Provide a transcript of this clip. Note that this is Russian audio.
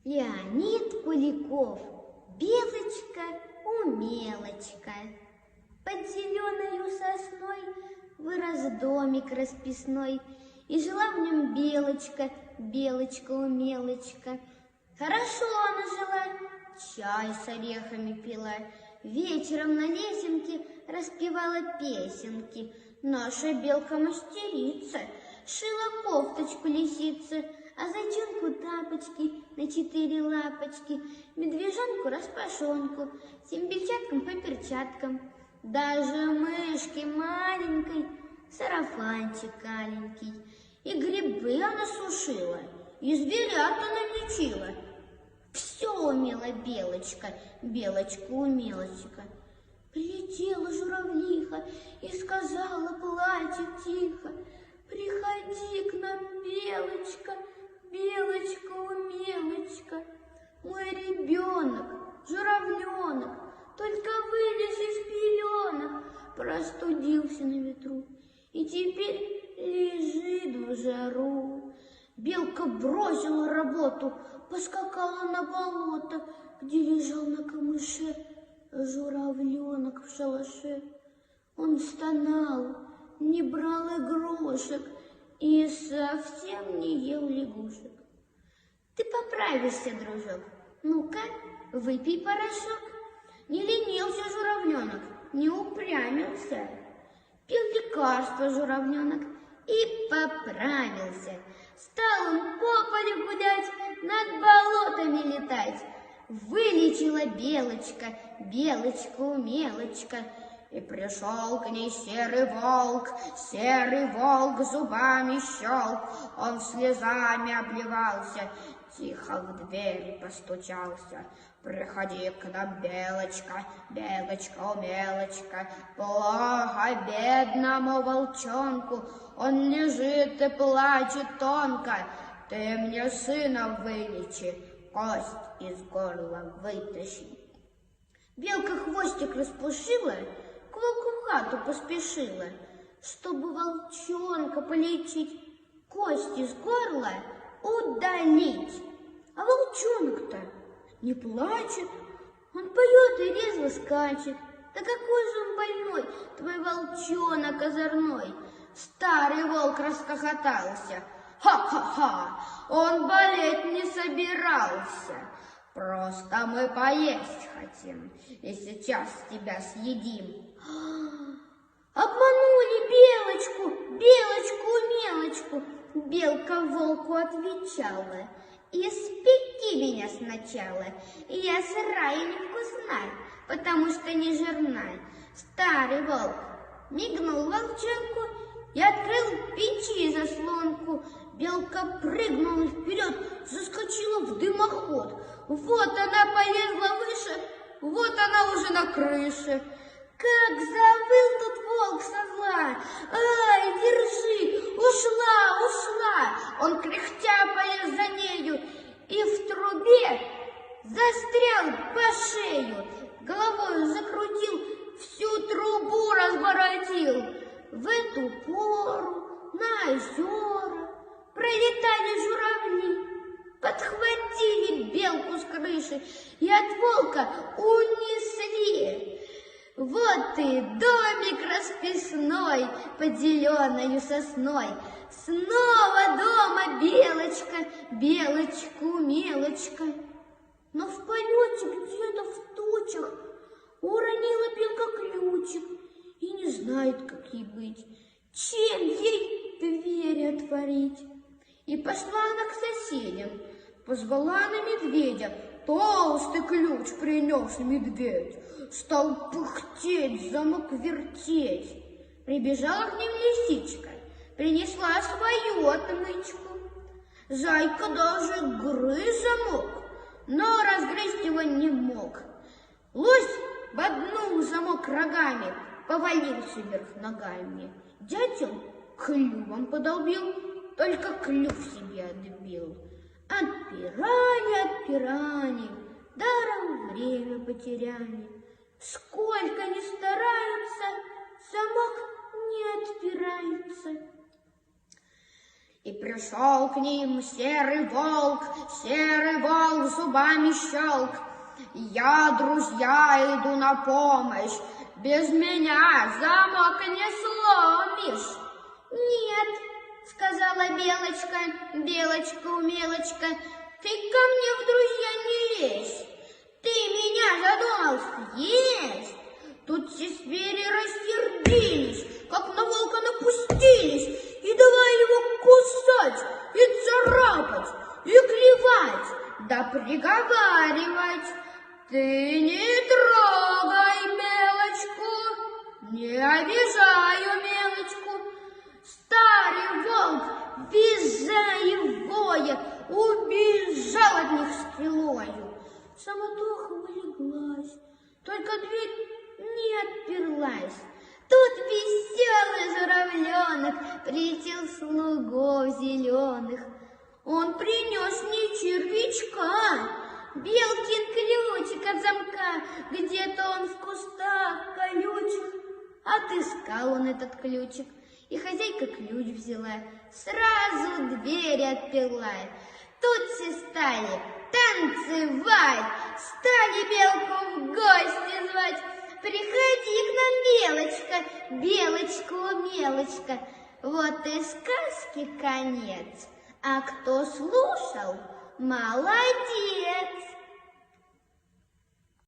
Леонид Куликов, белочка-умелочка. Под зеленою сосной вырос домик расписной, и жила в нем белочка, белочка-умелочка. Хорошо она жила, чай с орехами пила, вечером на лесенке распевала песенки. Наша белка-мастерица шила кофточку лисицы, а зайчонку тапочки на 4 лапочки, медвежонку распашонку, всем бельчаткам по перчаткам. Даже мышке маленькой сарафанчик аленький. И грибы она сушила, и зверят она лечила. Все умела белочка, белочка-умелочка. Прилетела журавлиха и сказала, плача тихо: приходи к нам, белочка, белочка-умелочка. Мой ребенок, журавленок, только вылез из пеленок, простудился на ветру и теперь лежит в жару. Белка бросила работу, поскакала на болото, где лежал на камыше журавленок в шалаше. Он стонал, не брал игрушек и совсем не ел лягушек. Ты поправишься, дружок, ну-ка, выпей порошок. Не ленился журавленок, не упрямился. Пил лекарство журавленок и поправился. Стал он по полю гулять, над болотами летать. Вылечила белочка, белочка-умелочка. И пришел к ней серый волк зубами щелк. Он слезами обливался, тихо в дверь постучался. Приходи к нам, белочка, белочка-умелочка. Плохо бедному волчонку, он лежит и плачет тонко. Ты мне сына вылечи, кость из горла вытащи. Белка хвостик распушила, к волку в хату поспешила, чтобы волчонка полечить, кость из горла удалить. А волчонок-то не плачет, он поет и резво скачет. Да какой же он больной, твой волчонок озорной! Старый волк расхохотался. Ха-ха-ха, он болеть не собирался. Просто мы поесть хотим, и сейчас тебя съедим. Обманули белочку, белочку-умелочку. Белка волку отвечала: испеки меня сначала, я сырая и невкусна, потому что не жирна. Старый волк мигнул волчонку и открыл печи заслонку. Белка прыгнула вперед, заскочила в дымоход. Вот она полезла выше, вот она уже на крыше. Как завыл тут волк со зла! Ай, держи! Ушла! Он кряхтя полез за нею и в трубе застрял по шею. Головой закрутил, всю трубу разборотил. В эту пору на озера пролетали журавли, подхватили белку с крыши и от волка унесли. Вот и домик расписной под зеленою сосной. Снова дома белочка, белочка-умелочка. Но в полете где-то в тучах уронила белка ключик и не знает, как ей быть, чем ей дверь отворить. И пошла она к соседям, позвала на медведя. Толстый ключ принес медведь, стал пыхтеть, замок вертеть. Прибежала к ним лисичка, принесла свою отмычку. Зайка даже грыз замок, но разгрызть его не мог. Лось боднул замок рогами, повалился вверх ногами. Дятел клювом подолбил, только клюв себе отбил. Отпирали, даром время потеряли. Сколько ни стараются, замок не отпирается. И пришел к ним серый волк зубами щелк. Я, друзья, иду на помощь, без меня замок не сломишь. Нет, сказала Белочка, Белочка-умелочка, ты ко мне в друзья не лезь. Ты меня задумал съесть. Тут все звери рассердились, как на волка напустились, и давай его кусать, и царапать, и клевать, да приговаривать. Ты не трогай Белочку, не обижай Белочку. Старый волк, визжа и воя, убежал от них стрелою. Суматоха улеглась, только дверь не отперлась. Тут веселый журавленок притил слугов зеленых. Он принес не червячка, белкин ключик от замка. Где-то он в кустах колючих. Отыскал он этот ключик, и хозяйка ключ взяла, сразу дверь отперла. Тут все стали танцевать, стали белку в гости звать. Приходи к нам, Белочка, Белочка-умелочка. Вот и сказки конец, а кто слушал, молодец.